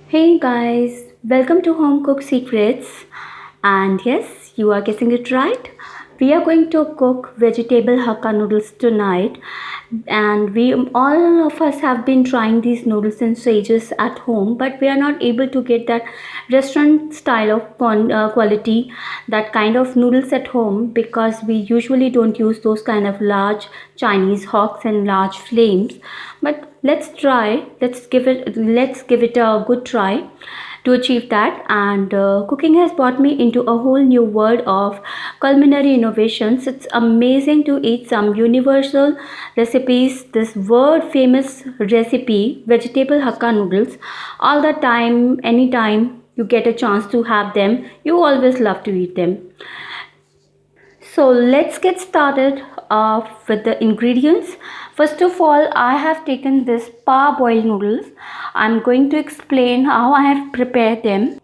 Hey guys, welcome to Home Cook Secrets. And yes, you are guessing it right. We are going to cook vegetable Hakka noodles tonight. And we all of us have been trying these noodles in ages at home, but we are not able to get that restaurant style of quality, that kind of noodles at home because we usually don't use those kind of large Chinese hogs and large flames. But let's give it a good try to achieve that. And cooking has brought me into a whole new world of culinary innovations. It's amazing to eat some universal recipes, this world famous recipe, vegetable Hakka noodles, all the time, anytime you get a chance to have them, you always love to eat them. So let's get started with the ingredients. First of all, I have taken this parboiled noodles. I'm going to explain how I have prepared them.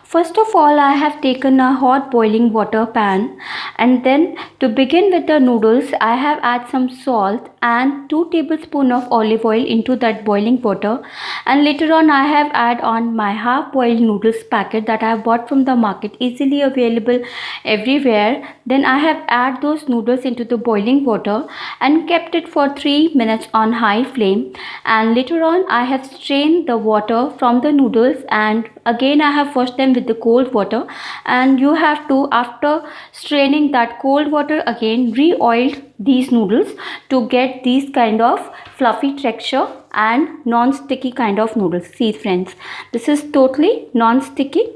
First of all, I have taken a hot boiling water pan, and then to begin with the noodles, I have add some salt and 2 tablespoons of olive oil into that boiling water, and later on I have add on my half boiled noodles packet that I have bought from the market, easily available everywhere. Then I have add those noodles into the boiling water and kept it for 3 minutes on high flame, and later on I have strained the water from the noodles, and again I have washed them with the cold water. And you have to, after straining that cold water, again re-oil these noodles to get these kind of fluffy texture and non-sticky kind of noodles. See friends, this is totally non-sticky,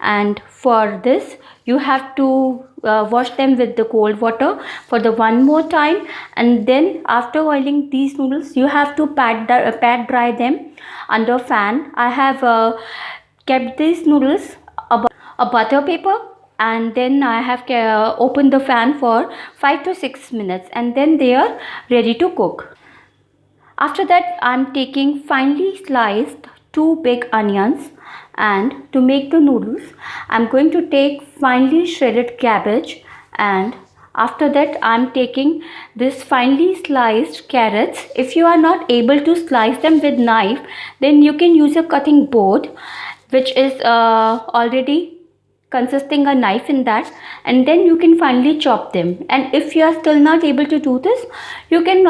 and for this you have to wash them with the cold water for the one more time. And then after oiling these noodles, you have to pat dry them under fan. I have kept these noodles a butter paper, and then I have opened the fan for 5 to 6 minutes, and then they are ready to cook. After that, I'm taking finely sliced 2 big onions, and to make the noodles I'm going to take finely shredded cabbage, and after that I'm taking this finely sliced carrots. If you are not able to slice them with knife, then you can use a cutting board which is already consisting a knife in that, and then you can finely chop them. And if you are still not able to do this, you can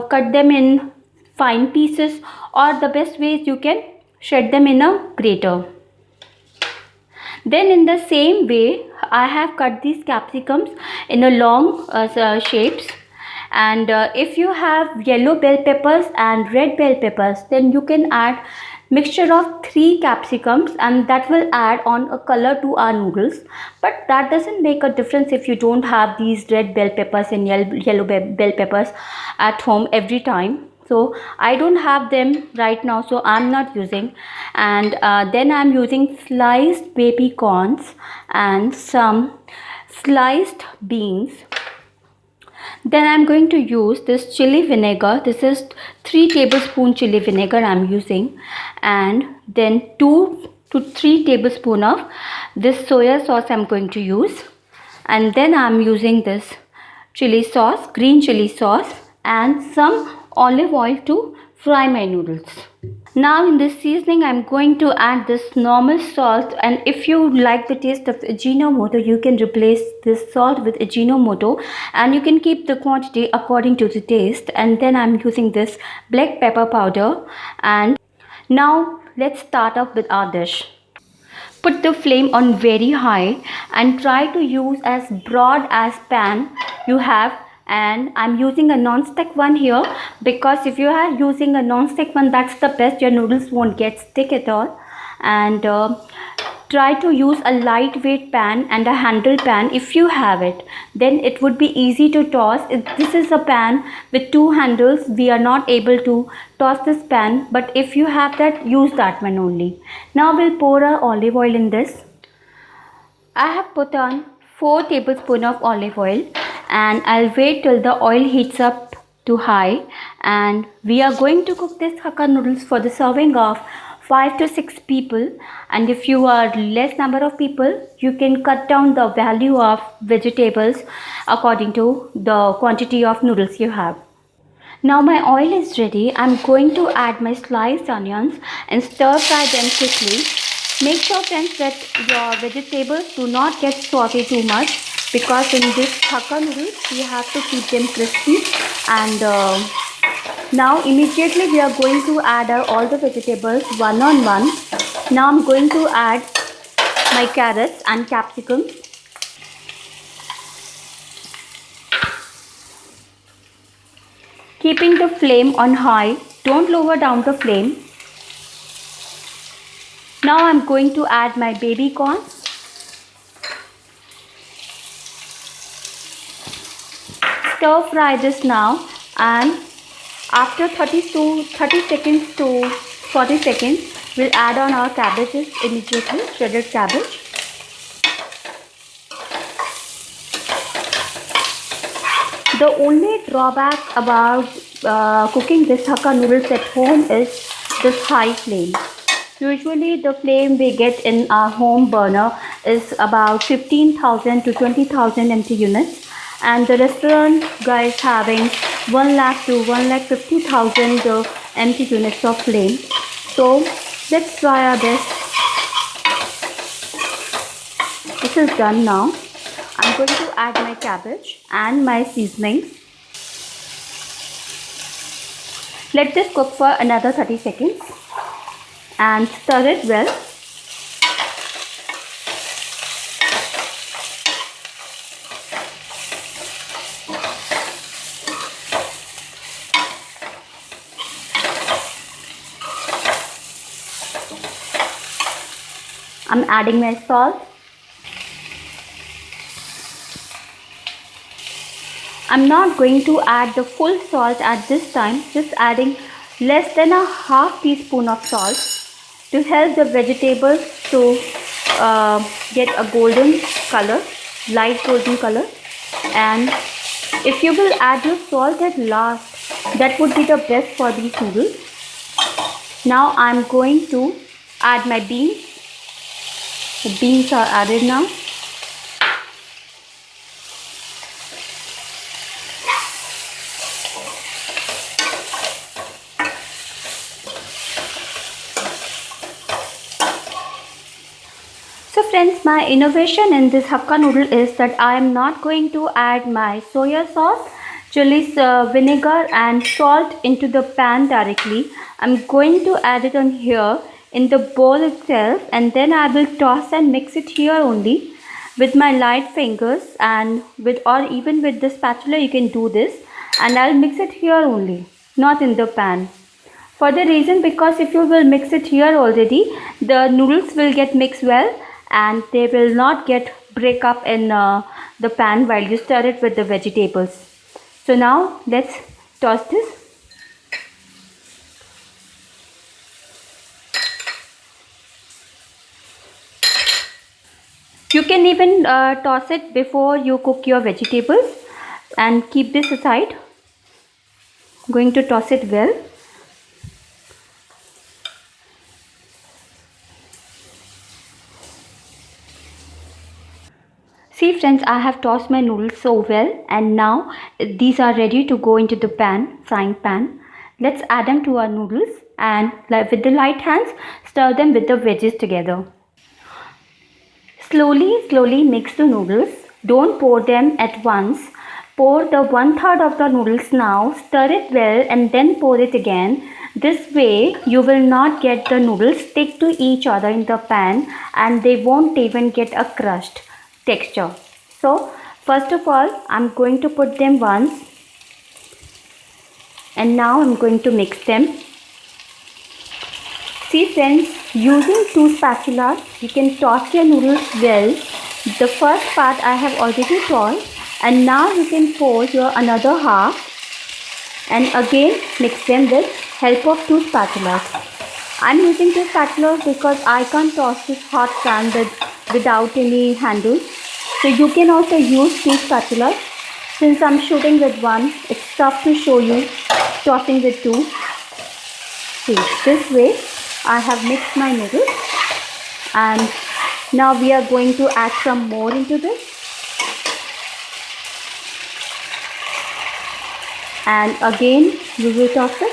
cut them in fine pieces, or the best way is you can shred them in a grater. Then in the same way I have cut these capsicums in a long shapes. And if you have yellow bell peppers and red bell peppers, then you can add mixture of 3 capsicums, and that will add on a color to our noodles. But that doesn't make a difference if you don't have these red bell peppers and yellow bell peppers at home every time. So I don't have them right now, so I'm not using. And then I'm using sliced baby corns and some sliced beans. Then I'm going to use this chili vinegar. This is 3 tablespoon chili vinegar I'm using, and then 2 to 3 tablespoon of this soya sauce I'm going to use. And then I'm using this chili sauce, green chili sauce, and some olive oil to fry my noodles. Now in this seasoning I'm going to add this normal salt, and if you like the taste of Ajinomoto, you can replace this salt with Ajinomoto, and you can keep the quantity according to the taste. And then I'm using this black pepper powder. And now let's start up with our dish. Put the flame on very high and try to use as broad as pan you have. And I'm using a non-stick one here, because if you are using a non-stick one, that's the best. Your noodles won't get stick at all. And try to use a lightweight pan and a handle pan if you have it, then it would be easy to toss. This is a pan with 2 handles, we are not able to toss this pan, but if you have that, use that one only. Now we'll pour our olive oil in this. I have put on 4 tablespoons of olive oil, and I'll wait till the oil heats up to high. And we are going to cook this Hakka noodles for the serving of 5 to 6 people. And if you are less number of people, you can cut down the value of vegetables according to the quantity of noodles you have. Now my oil is ready. I'm going to add my sliced onions and stir fry them quickly. Make sure friends that your vegetables do not get sauteed too much, because in this hakka noodles we have to keep them crispy. And now immediately we are going to add all the vegetables one on one. Now I'm going to add my carrots and capsicum. Keeping the flame on high, don't lower down the flame. Now I'm going to add my baby corn. Stir fry this now, and after 30 seconds to 40 seconds, we'll add on our cabbages immediately, shredded cabbage. The only drawback about cooking this hakka noodles at home is this high flame. Usually the flame we get in our home burner is about 15,000 to 20,000 MT units, and the restaurant guys having 1 lakh to 1,50,000 MT units of flame. So let's try our best. This is done now. I'm going to add my cabbage and my seasonings. Let this cook for another 30 seconds and stir it well. I'm adding my salt. I'm not going to add the full salt at this time, just adding less than a half teaspoon of salt to help the vegetables to get a golden color, light golden color. And if you will add your salt at last, that would be the best for these noodles. Now I'm going to add my beans. The beans are added now. So friends, my innovation in this hakka noodle is that I am not going to add my soya sauce, chili vinegar and salt into the pan directly. I'm going to add it on here in the bowl itself, and then I will toss and mix it here only with my light fingers, and or even with the spatula you can do this, and I'll mix it here only, not in the pan. For the reason, because if you will mix it here already, the noodles will get mixed well and they will not get break up in the pan while you stir it with the vegetables. So now let's toss this. You can even toss it before you cook your vegetables and keep this aside. I'm going to toss it well. See friends, I have tossed my noodles so well, and now these are ready to go into the frying pan. Let's add them to our noodles and with the light hands stir them with the veggies together. Slowly mix the noodles. Don't pour them at once. Pour the 1/3 of the noodles now, stir it well and then pour it again. This way you will not get the noodles stick to each other in the pan, and they won't even get a crushed texture. So first of all, I'm going to put them once, and now I'm going to mix them. See friends, using 2 spatulas, you can toss your noodles well. The first part I have already tossed, and now you can pour your another half and again mix them with help of 2 spatulas. I'm using 2 spatulas because I can't toss this hot pan without any handles. So you can also use 2 spatulas. Since I'm shooting with one, it's tough to show you tossing with 2. See, this way I have mixed my noodles, and now we are going to add some more into this. and again we will toss it.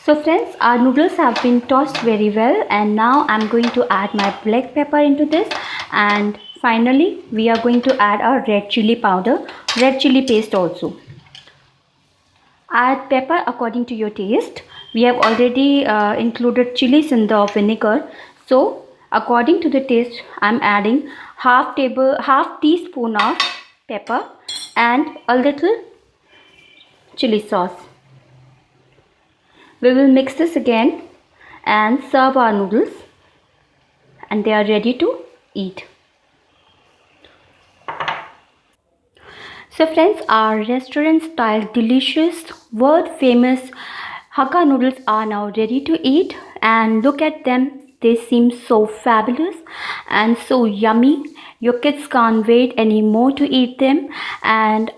So friends, our noodles have been tossed very well, and now I'm going to add my black pepper into this, and finally we are going to add our red chili powder, red chili paste also. Add pepper according to your taste. We have already included chilies in the vinegar, so according to the taste I'm adding half teaspoon of pepper and a little chili sauce. We will mix this again and serve our noodles, and they are ready to eat. So friends, our restaurant style delicious world famous Hakka noodles are now ready to eat, and look at them. They seem so fabulous and so yummy. Your kids can't wait anymore to eat them. And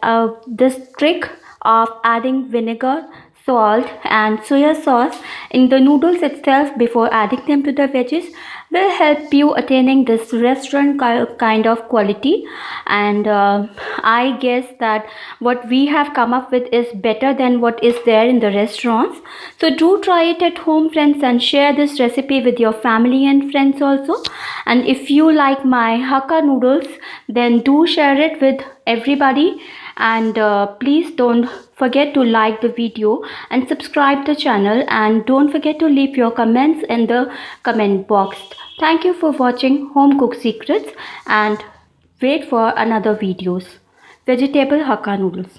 this trick of adding vinegar, salt and soya sauce in the noodles itself before adding them to the veggies will help you attaining this restaurant kind of quality. And I guess that what we have come up with is better than what is there in the restaurants. So do try it at home friends, and share this recipe with your family and friends also. And if you like my Hakka noodles, then do share it with everybody. And please don't forget to like the video and subscribe the channel, and don't forget to leave your comments in the comment box. Thank you for watching Home Cook Secrets, and wait for another videos. Vegetable Hakka noodles.